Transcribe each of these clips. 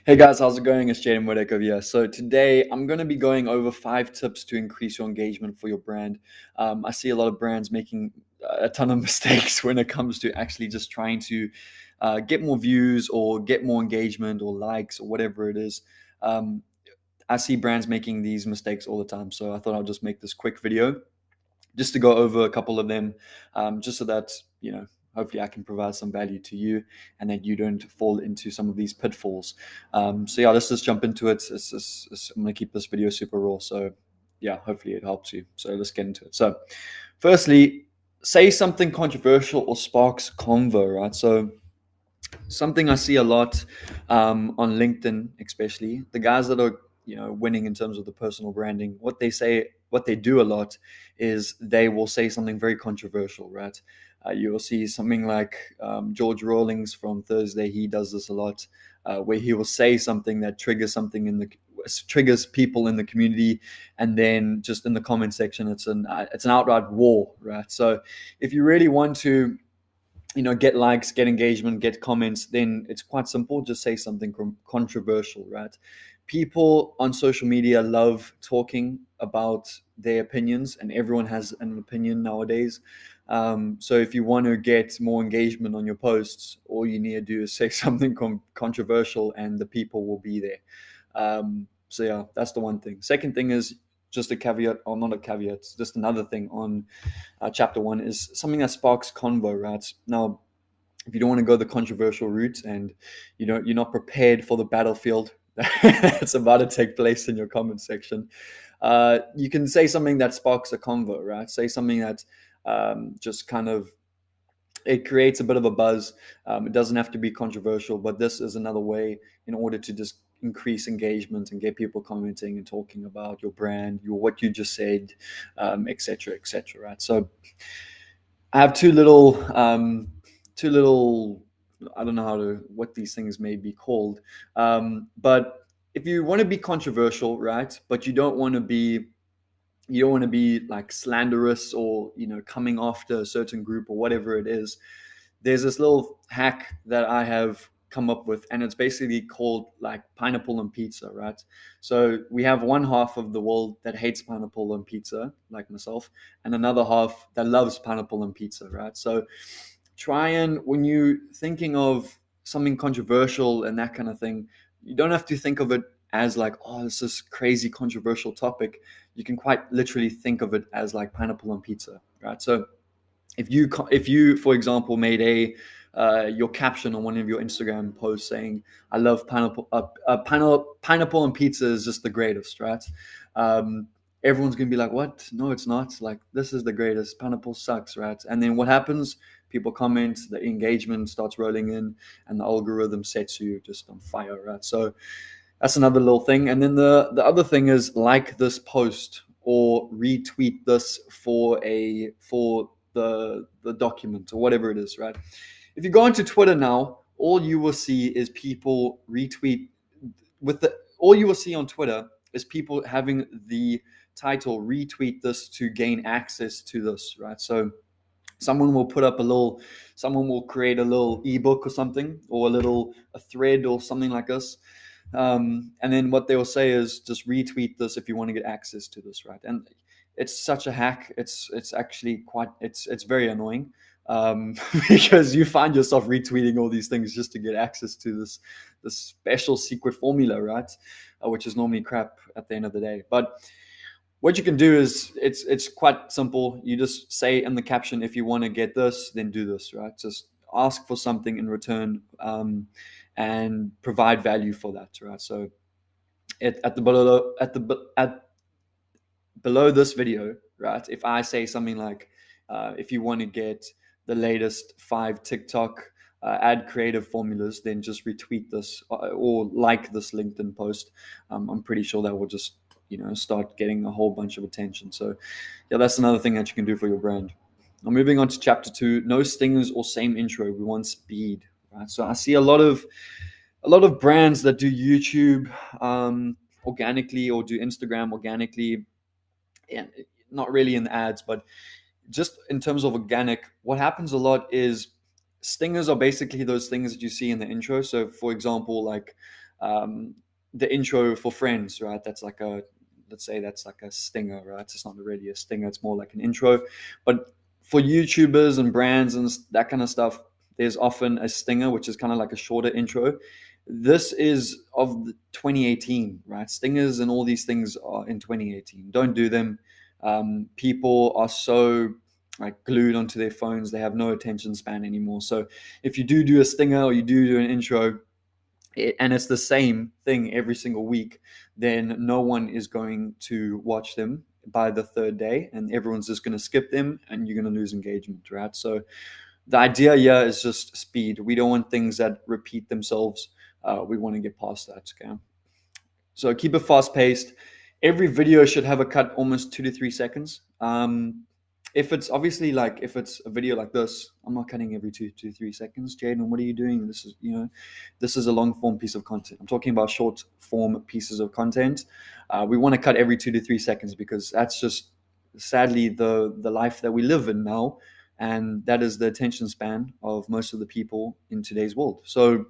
Hey guys, how's it going? It's Jaden Wedek over here. So today I'm going to be going over 5 tips to increase your engagement for your brand. I see a lot of brands making a ton of mistakes when it comes to actually just trying to get more views or get more engagement or likes or whatever it is. Um, I see brands making these mistakes all the time. So I thought I'll just make this quick video just to go over a couple of them, just so that, hopefully I can provide some value to you and that you don't fall into some of these pitfalls. So yeah, let's just jump into it. I'm going to keep this video super raw. So yeah, hopefully it helps you. So let's get into it. So firstly, say something controversial or sparks convo, right? So something I see a lot on LinkedIn, especially the guys that are winning in terms of the personal branding. What they do a lot is they will say something very controversial, right? You will see something like George Rawlings from Thursday. He does this a lot, where he will say something that triggers people in the community, and then just in the comment section, it's an outright war, right? So if you really want to get likes, get engagement, get comments, then it's quite simple. Just say something controversial, right? People on social media love talking about their opinions, and everyone has an opinion nowadays. So if you want to get more engagement on your posts, all you need to do is say something controversial, and the people will be there. So yeah, that's the one thing. Second thing is just a caveat, or not a caveat, just another thing on chapter 1 is something that sparks convo, right? Now, if you don't want to go the controversial route and you're not prepared for the battlefield that's about to take place in your comment section, you can say something that sparks a convo, right? Say something that just kind of it creates a bit of a buzz. It doesn't have to be controversial, but this is another way in order to just increase engagement and get people commenting and talking about your brand, what you just said, etc., etc. Right. So I have two little. I don't know what these things may be called, but if you want to be controversial, right, but you don't want to be like slanderous or coming after a certain group or whatever it is, there's this little hack that I have come up with, and it's basically called like pineapple on pizza, right? So we have one half of the world that hates pineapple on pizza, like myself, and another half that loves pineapple on pizza, right? So try and when you thinking of something controversial and that kind of thing, you don't have to think of it as like, oh, this is crazy controversial topic. You can quite literally think of it as like pineapple on pizza, right? So if you for example made your caption on one of your Instagram posts saying I love pineapple and pizza is just the greatest, right? um, Everyone's gonna be like, what? No, it's not. Like, this is the greatest. Pineapple sucks, right? And then what happens? People comment, the engagement starts rolling in, and the algorithm sets you just on fire, right? So that's another little thing. And then the other thing is like this post or retweet this for the document or whatever it is, right? If you go into Twitter now, all you will see is people retweet with the all you will see on Twitter is people having the title retweet this to gain access to this, right? So someone will put up someone will create a little ebook or something, or a thread or something like this, and then what they'll say is just retweet this if you want to get access to this, right? And it's such a hack. It's actually it's very annoying, because you find yourself retweeting all these things just to get access to this special secret formula, right? Which is normally crap at the end of the day. But what you can do is it's quite simple. You just say in the caption, if you want to get this, then do this, right? Just ask for something in return, and provide value for that, right? So at below this video, right? If I say something like, if you want to get the latest 5 TikTok ad creative formulas, then just retweet this, or like this LinkedIn post. I'm pretty sure that will just start getting a whole bunch of attention. So yeah, that's another thing that you can do for your brand. Now, moving on to chapter 2, no stingers or same intro. We want speed, right? So I see a lot of brands that do YouTube organically, or do Instagram organically, and not really in ads, but just in terms of organic. What happens a lot is stingers are basically those things that you see in the intro. So for example, like um, the intro for Friends, right? That's like a, let's say that's like a stinger, right? It's not really a stinger, it's more like an intro. But for YouTubers and brands and that kind of stuff, there's often a stinger, which is kind of like a shorter intro. This is of 2018, right? Stingers and all these things are in 2018. Don't do them. People are so like glued onto their phones, they have no attention span anymore. So if you do a stinger or you do an intro, and it's the same thing every single week, then no one is going to watch them by the third day, and everyone's just going to skip them, and you're going to lose engagement, right? So the idea here is just speed. We don't want things that repeat themselves. We want to get past that. Okay. So keep it fast paced. Every video should have a cut almost 2 to 3 seconds. If it's obviously like if it's a video like this, I'm not cutting every 2 to 3 seconds. Jaden, what are you doing? This is this is a long form piece of content. I'm talking about short form pieces of content. We want to cut every 2 to 3 seconds because that's just sadly the life that we live in now, and that is the attention span of most of the people in today's world. So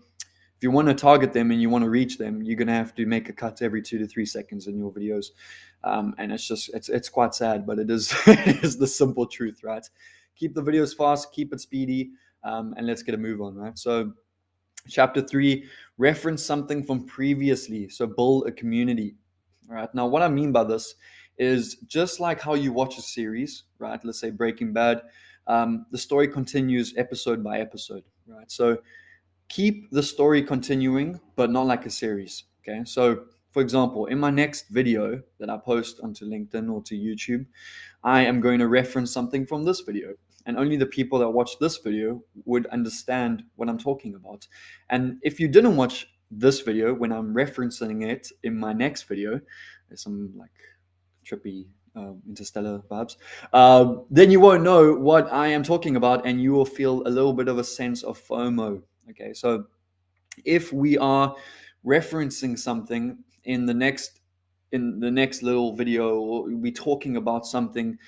if you want to target them and you want to reach them, you're going to have to make a cut every 2 to 3 seconds in your videos. And it's quite sad, but it is it is the simple truth, right? Keep the videos fast, keep it speedy, and let's get a move on, right? So chapter 3, reference something from previously. So build a community. All right. Now, what I mean by this is just like how you watch a series, right? Let's say Breaking Bad. The story continues episode by episode, right? So keep the story continuing, but not like a series. Okay. So, for example, in my next video that I post onto LinkedIn or to YouTube, I am going to reference something from this video. And only the people that watch this video would understand what I'm talking about. And if you didn't watch this video when I'm referencing it in my next video, there's some like trippy interstellar vibes, then you won't know what I am talking about, and you will feel a little bit of a sense of FOMO. Okay, so if we are referencing something in the next little video, or we talking about something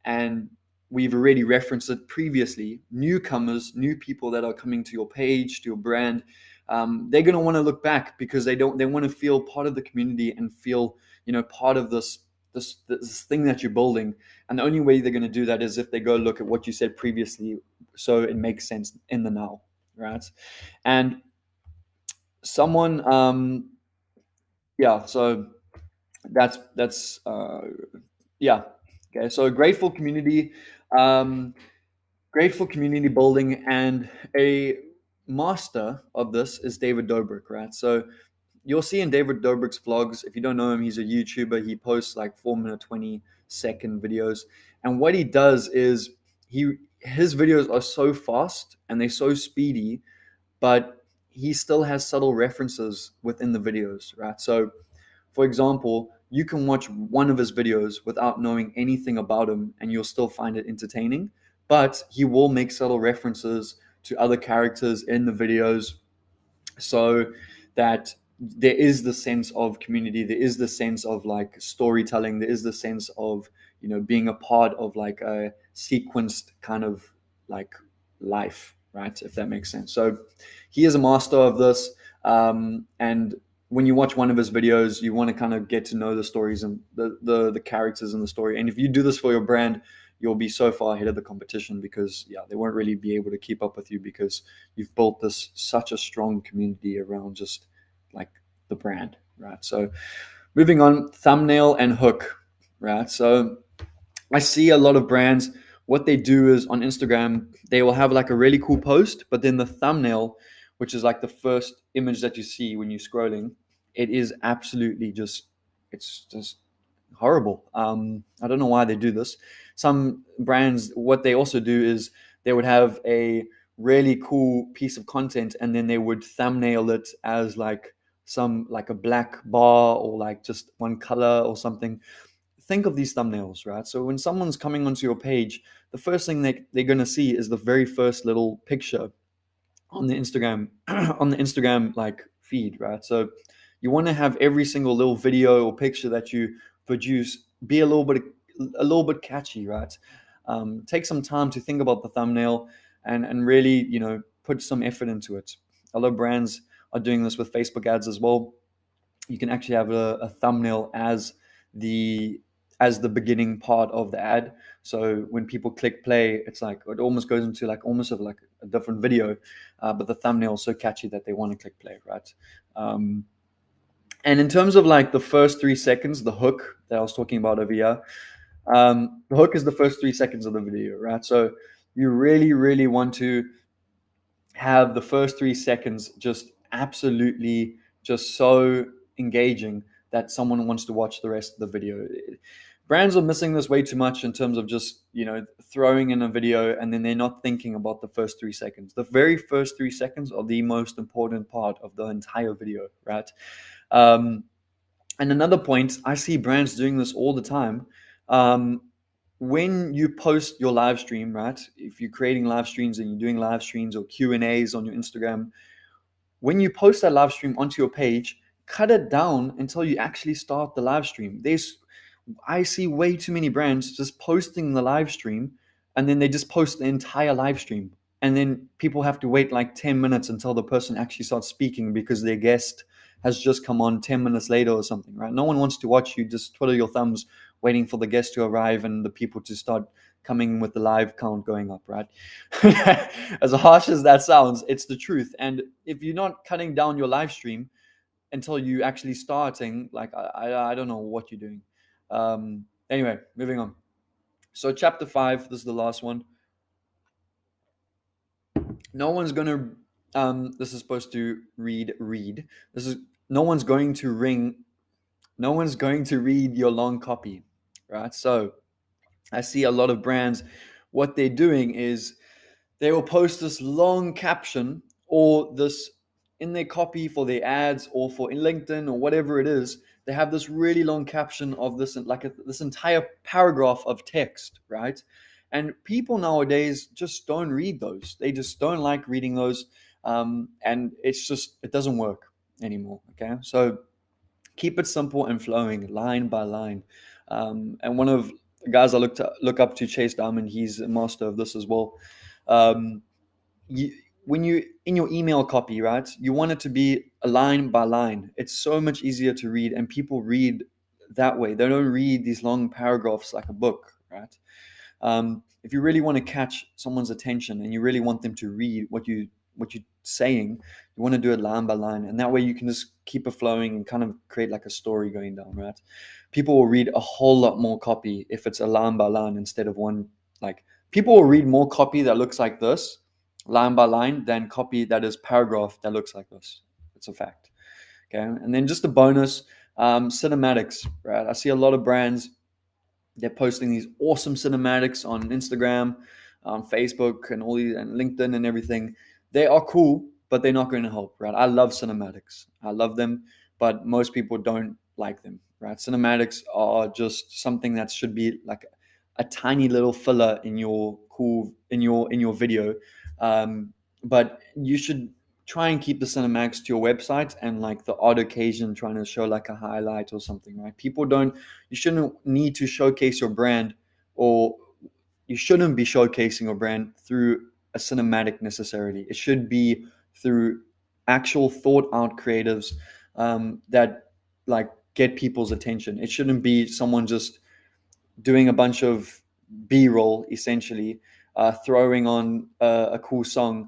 and we've already referenced it previously, newcomers, new people that are coming to your page, to your brand, they're going to want to look back because they want to feel part of the community and feel part of this thing that you're building. And the only way they're going to do that is if they go look at what you said previously, so it makes sense in the now, right? And someone yeah, so that's yeah. Okay, so um grateful community building, and a master of this is David Dobrik, right? So you'll see in David Dobrik's vlogs, if you don't know him, he's a YouTuber. He posts like 4 minute 20-second videos, and what he does is his videos are so fast and they're so speedy, but he still has subtle references within the videos, right? So, for example, you can watch one of his videos without knowing anything about him and you'll still find it entertaining, but he will make subtle references to other characters in the videos so that there is the sense of community, there is the sense of like storytelling, there is the sense of being a part of like a sequenced kind of like life, right? If that makes sense. So he is a master of this, and when you watch one of his videos, you want to kind of get to know the stories and the characters in the story. And if you do this for your brand, you'll be so far ahead of the competition because they won't really be able to keep up with you because you've built this such a strong community around just like the brand, right? So moving on, thumbnail and hook, right? So I see a lot of brands, what they do is on Instagram, they will have like a really cool post, but then the thumbnail, which is like the first image that you see when you're scrolling, it is absolutely it's just horrible. I don't know why they do this. Some brands, what they also do is they would have a really cool piece of content and then they would thumbnail it as like a black bar or like just one color or something. Think of these thumbnails, right? So when someone's coming onto your page, the first thing they're going to see is the very first little picture on the Instagram on the Instagram like feed, right? So you want to have every single little video or picture that you produce be a little bit catchy, right? Take some time to think about the thumbnail and really put some effort into it. A lot of brands are doing this with Facebook ads as well. You can actually have a thumbnail the as the beginning part of the ad. So when people click play, it's like it almost goes into like almost of like a different video, but the thumbnail is so catchy that they want to click play, right? And in terms of like the first 3 seconds, the hook that I was talking about over here, the hook is the first 3 seconds of the video, right? So you really, really want to have the first 3 seconds just absolutely just so engaging that someone wants to watch the rest of the video. Brands are missing this way too much in terms of just, throwing in a video and then they're not thinking about the first 3 seconds. The very first 3 seconds are the most important part of the entire video, right? Um, and another point, I see brands doing this all the time. When you post your live stream, right? If you're creating live streams and you're doing live streams or Q&As on your Instagram, when you post that live stream onto your page, cut it down until you actually start the live stream. I see way too many brands just posting the live stream and then they just post the entire live stream. And then people have to wait like 10 minutes until the person actually starts speaking because their guest has just come on 10 minutes later or something, right? No one wants to watch you just twiddle your thumbs waiting for the guest to arrive and the people to start coming with the live count going up, right? As harsh as that sounds, it's the truth. And if you're not cutting down your live stream until you actually starting, like I don't know what you're doing. Anyway, moving on. So chapter 5, this is the last one. No one's gonna this is supposed to read. This is no one's going to read your long copy, right? So I see a lot of brands, what they're doing is they will post this long caption or this in their copy for their ads or for LinkedIn or whatever it is. They have this really long caption of this, this entire paragraph of text, right? And people nowadays just don't read those. They just don't like reading those, and it doesn't work anymore. Okay, so keep it simple and flowing, line by line. And one of the guys I look up to, Chase Diamond, he's a master of this as well. Um, you, when you in your email copy, right, you want it to be a line by line. It's so much easier to read, and people read that way. They don't read these long paragraphs like a book, right? If you really want to catch someone's attention and you really want them to read what you're saying, you want to do it line by line, and that way you can just keep it flowing and kind of create like a story going down, right? People will read a whole lot more copy if it's a line by line instead of one. Like, people will read more copy that looks like this, line by line, than copy that is paragraph that looks like this. It's a fact. Okay, and then just a bonus, cinematics, right? I see a lot of brands, they're posting these awesome cinematics on Instagram, Facebook, and all these, and LinkedIn and everything. They are cool, but they're not going to help, right? I love cinematics. I love them, but most people don't like them, right? Cinematics are just something that should be like a tiny little filler in your video, but you should try and keep the cinematics to your website, and like the odd occasion trying to show like a highlight or something, right? You shouldn't need to showcase your brand, or you shouldn't be showcasing your brand through a cinematic necessarily. It should be through actual thought out creatives, that like get people's attention. It shouldn't be someone just doing a bunch of B-roll essentially, throwing on a cool song,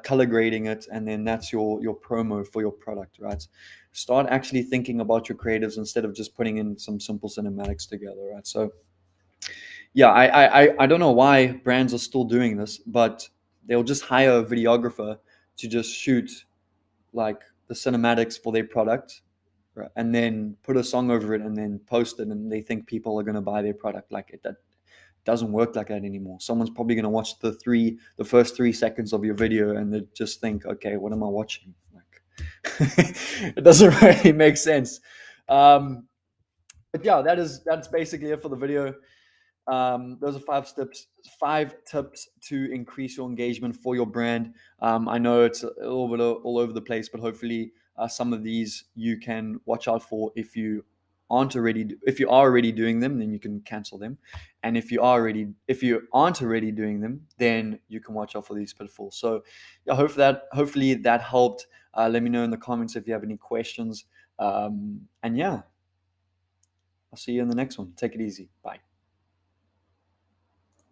color grading it, and then that's your promo for your product, right? Start actually thinking about your creatives instead of just putting in some simple cinematics together, right? So yeah, I don't know why brands are still doing this, but they'll just hire a videographer to just shoot like the cinematics for their product, right, and then put a song over it and then post it, and they think people are going to buy their product. Like that doesn't work like that anymore. Someone's probably going to watch the first 3 seconds of your video and they just think, okay, what am I watching? Like, it doesn't really make sense. But yeah, that's basically it for the video. Those are 5 tips to increase your engagement for your brand. I know it's a little bit all over the place, but hopefully some of these you can watch out for if you if you are already doing them, then you can cancel them. And if you aren't already doing them, then you can watch out for these pitfalls. So yeah, hopefully that helped. Let me know in the comments if you have any questions. And yeah, I'll see you in the next one. Take it easy.